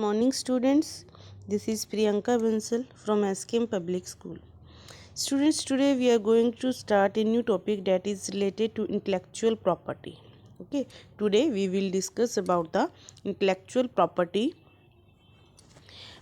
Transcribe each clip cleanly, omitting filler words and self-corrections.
Morning students, this is Priyanka Bansal from SKM Public School. Students, today we are going to start a new topic that is related to intellectual property. Okay, today we will discuss about the intellectual property.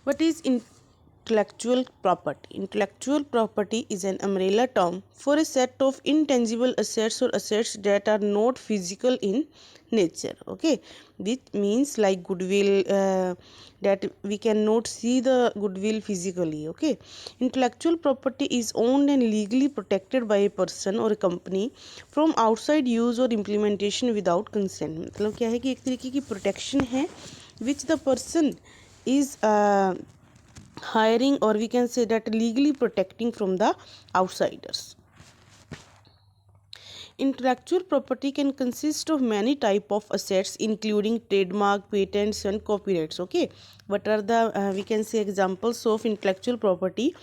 What is intellectual property? Intellectual property is an umbrella term for a set of intangible assets or assets that are not physical in nature. Okay, this means like goodwill, that we cannot see the goodwill physically. Okay, intellectual property is owned and legally protected by a person or a company from outside use or implementation without consent. मतलब क्या है कि एक तरीके की protection है which the person is hiring, or we can say that legally protecting from the outsiders. Intellectual property can consist of many type of assets including trademark, patents and copyrights. Okay, what are the we can say examples of intellectual property?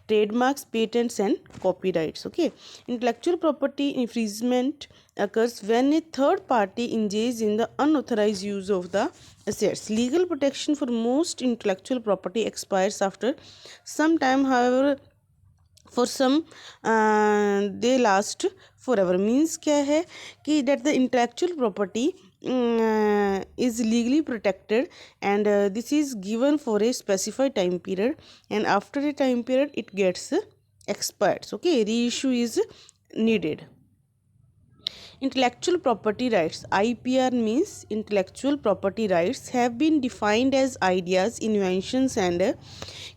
Trademarks, patents and copyrights. Okay, intellectual property infringement occurs when a third party engages in the unauthorized use of the assets. Legal protection for most intellectual property expires after some time. However, for some they last forever. Means क्या है कि that the intellectual property is legally protected, and this is given for a specified time period, and after a time period it gets expired. Okay, reissue is needed. Intellectual property rights, IPR, means intellectual property rights, have been defined as ideas, inventions and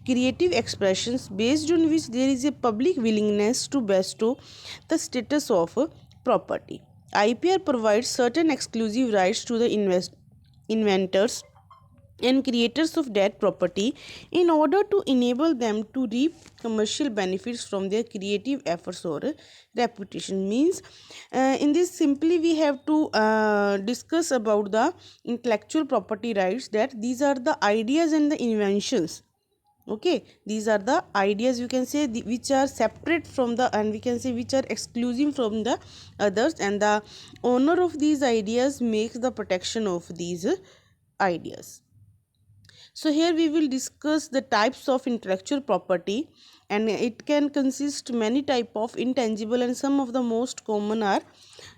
creative expressions based on which there is a public willingness to bestow the status of property. IPR provides certain exclusive rights to the inventors and creators of that property in order to enable them to reap commercial benefits from their creative efforts or reputation. Means in this simply we have to discuss about the intellectual property rights, that these are the ideas and the inventions. Okay, these are the ideas, you can say, which are separate from the, and we can say which are exclusive from the others, and the owner of these ideas makes the protection of these ideas. So here we will discuss the types of intellectual property, and it can consist many type of intangible, and some of the most common are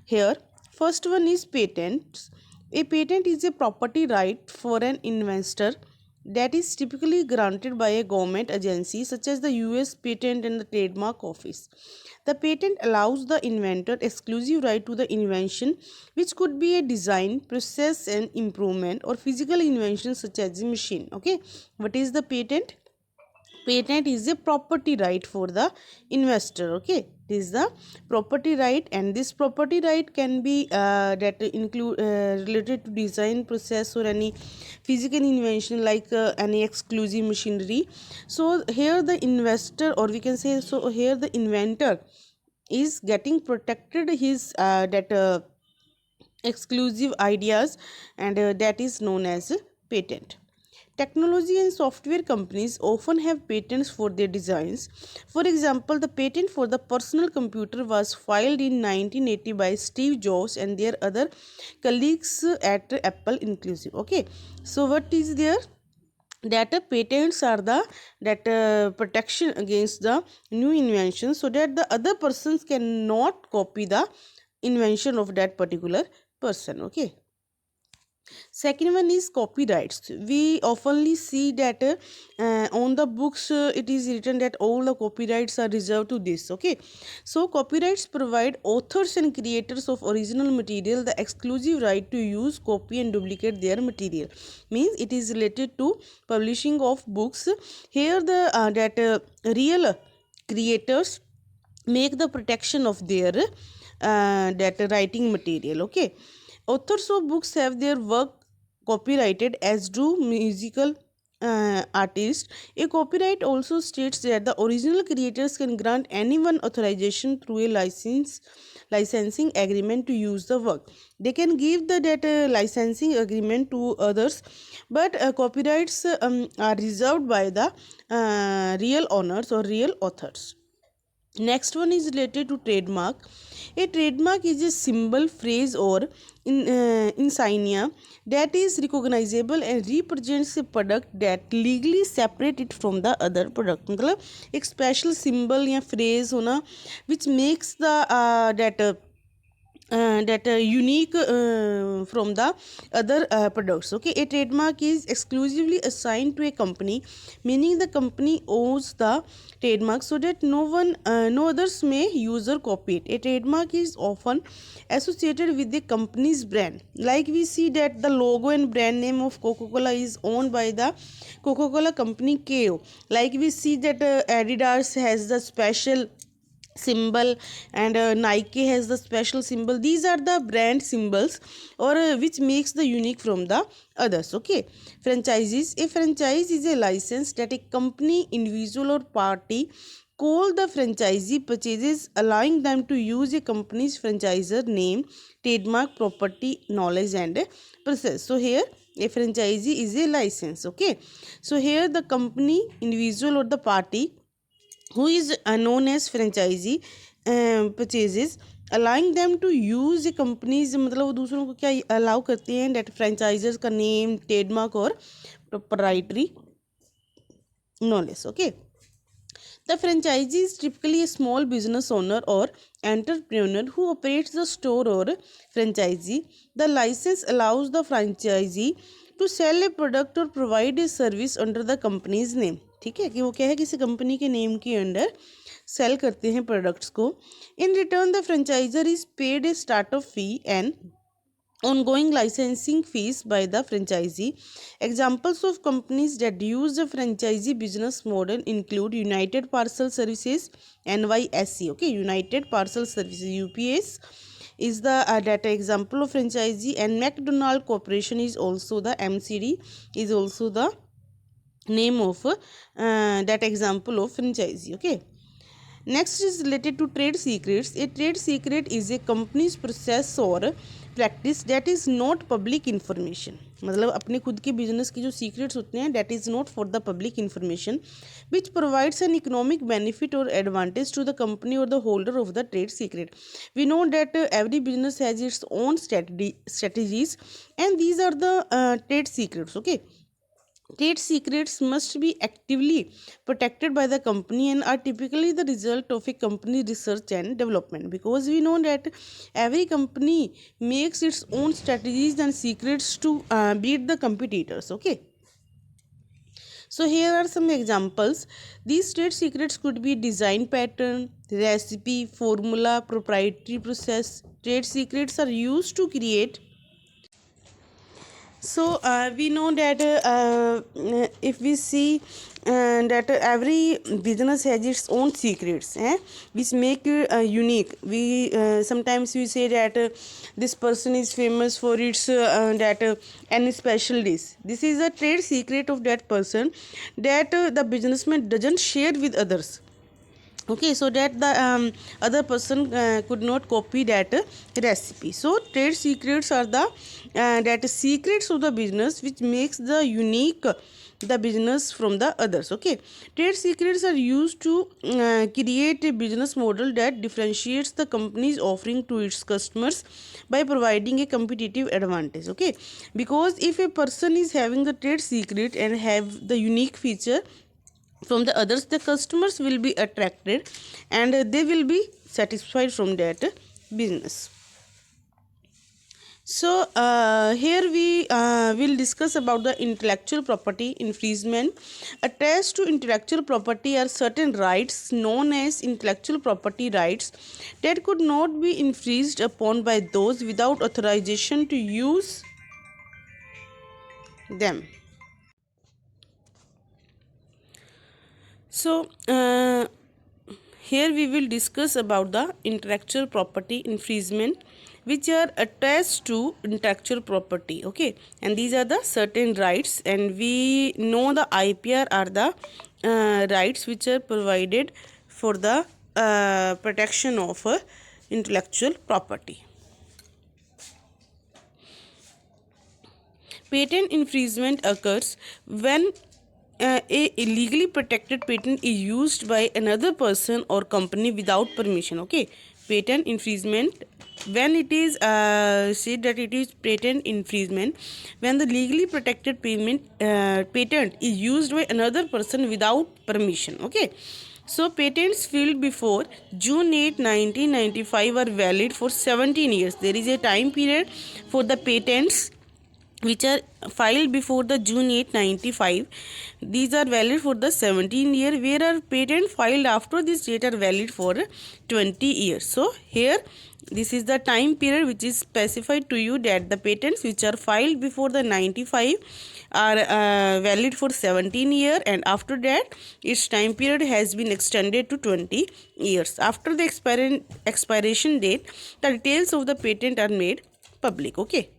here. First one is patents. A patent is a property right for an investor that is typically granted by a government agency such as the US Patent and the Trademark Office. The patent allows the inventor exclusive right to the invention, which could be a design, process and improvement, or physical invention such as a machine. Okay, what is the patent? Patent is a property right for the investor. Okay, this is the property right, and this property right can be that include related to design, process or any physical invention like any exclusive machinery. So here the investor, or we can say, so here the inventor is getting protected his that exclusive ideas, and that is known as patent. Technology and software companies often have patents for their designs. For example, the patent for the personal computer was filed in 1980 by Steve Jobs and their other colleagues at Apple inclusive. Okay, so what is there? That patents are the that protection against the new invention, so that the other persons cannot copy the invention of that particular person. Okay, second one is copyrights. We oftenly see that on the books it is written that all the copyrights are reserved to this. Okay, so copyrights provide authors and creators of original material the exclusive right to use, copy and duplicate their material. Means it is related to publishing of books. Here the real creators make the protection of their that writing material. Okay, authors of books have their work copyrighted, as do musical artists. A copyright also states that the original creators can grant anyone authorization through a licensing agreement to use the work. They can give the that licensing agreement to others, but copyrights are reserved by the real owners or real authors. Next one is related to trademark. A trademark is a symbol, phrase, or insignia that is recognizable and represents a product that legally separate it from the other product. मतलब एक special symbol या phrase होना which makes the that unique from the other products. Okay, a trademark is exclusively assigned to a company, meaning the company owns the trademark so that no others may use or copy it. A trademark is often associated with the company's brand, like we see that the logo and brand name of Coca-Cola is owned by the Coca-Cola company KO. Like we see that Adidas has the special symbol, and Nike has the special symbol. These are the brand symbols or which makes the unique from the others. Okay, franchises. A franchise is a license that a company, individual, or party call the franchisee purchases, allowing them to use a company's franchisor name, trademark, property, knowledge, and process. So here a franchisee is a license. Okay, so here the company, individual, or the party who is known as franchisee purchases, allowing them to use a companies, मतलब वो दूसरों को क्या allow करते हैं that franchises का name, trademark और proprietary knowledge. Okay, the franchisee is typically a small business owner or entrepreneur who operates the store or franchisee. The license allows the franchisee to sell a product or provide a service under the company's name. ठीक है कि वो क्या है किसी company के name के under cell करते हैं प्रोडक्ट्स को. In return the franchisor is paid a startup fee and ongoing licensing fees by the franchisee. Examples of companies that use the franchisee business model include United Parcel Services, NYSE. Okay, United Parcel Services, UPS is the data example of franchisee, and McDonald Corporation is also the MCD, is also the name of that example of franchisee. Okay, next is related to trade secrets. A trade secret is a company's process or practice that is not public information. मतलब अपने खुद के business की जो secrets होते हैं that is not for the public information, which provides an economic benefit or advantage to the company or the holder of the trade secret. We know that every business has its own strategies, and these are the trade secrets. Okay, trade secrets must be actively protected by the company and are typically the result of a company research and development, because we know that every company makes its own strategies and secrets to beat the competitors. Okay, so here are some examples. These trade secrets could be design pattern, recipe, formula, proprietary process. Trade secrets are used to create. So we know that if we see that every business has its own secrets, which make it unique. We sometimes we say that this person is famous for its that any special dish. This is a trade secret of that person that the businessman doesn't share with others. Okay, so that the other person could not copy that recipe. So trade secrets are the that secrets of the business which makes the unique the business from the others. Okay, trade secrets are used to create a business model that differentiates the company's offering to its customers by providing a competitive advantage. Okay, because if a person is having the trade secret and have the unique feature from the others, the customers will be attracted and they will be satisfied from that business. So here we will discuss about the intellectual property infringement. Attached to intellectual property are certain rights known as intellectual property rights that could not be infringed upon by those without authorization to use them. So here we will discuss about the intellectual property infringement which are attached to intellectual property. Okay, and these are the certain rights, and we know the IPR are the rights which are provided for the protection of intellectual property. Patent infringement occurs when a legally protected patent is used by another person or company without permission. Okay, patent infringement, when it is said that it is patent infringement when the legally protected patent is used by another person without permission. Okay, so patents filed before June 8, 1995 are valid for 17 years. There is a time period for the patents which are filed before the June 8, 95. These are valid for the 17 year, where are patent filed after this date are valid for 20 years. So here this is the time period which is specified to you, that the patents which are filed before the 95 are valid for 17 year, and after that its time period has been extended to 20 years. After the expiration date, the details of the patent are made public. Okay,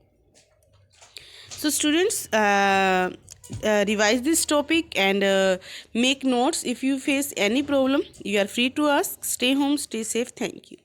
so students, revise this topic and make notes. If you face any problem, you are free to ask. Stay home, stay safe. Thank you.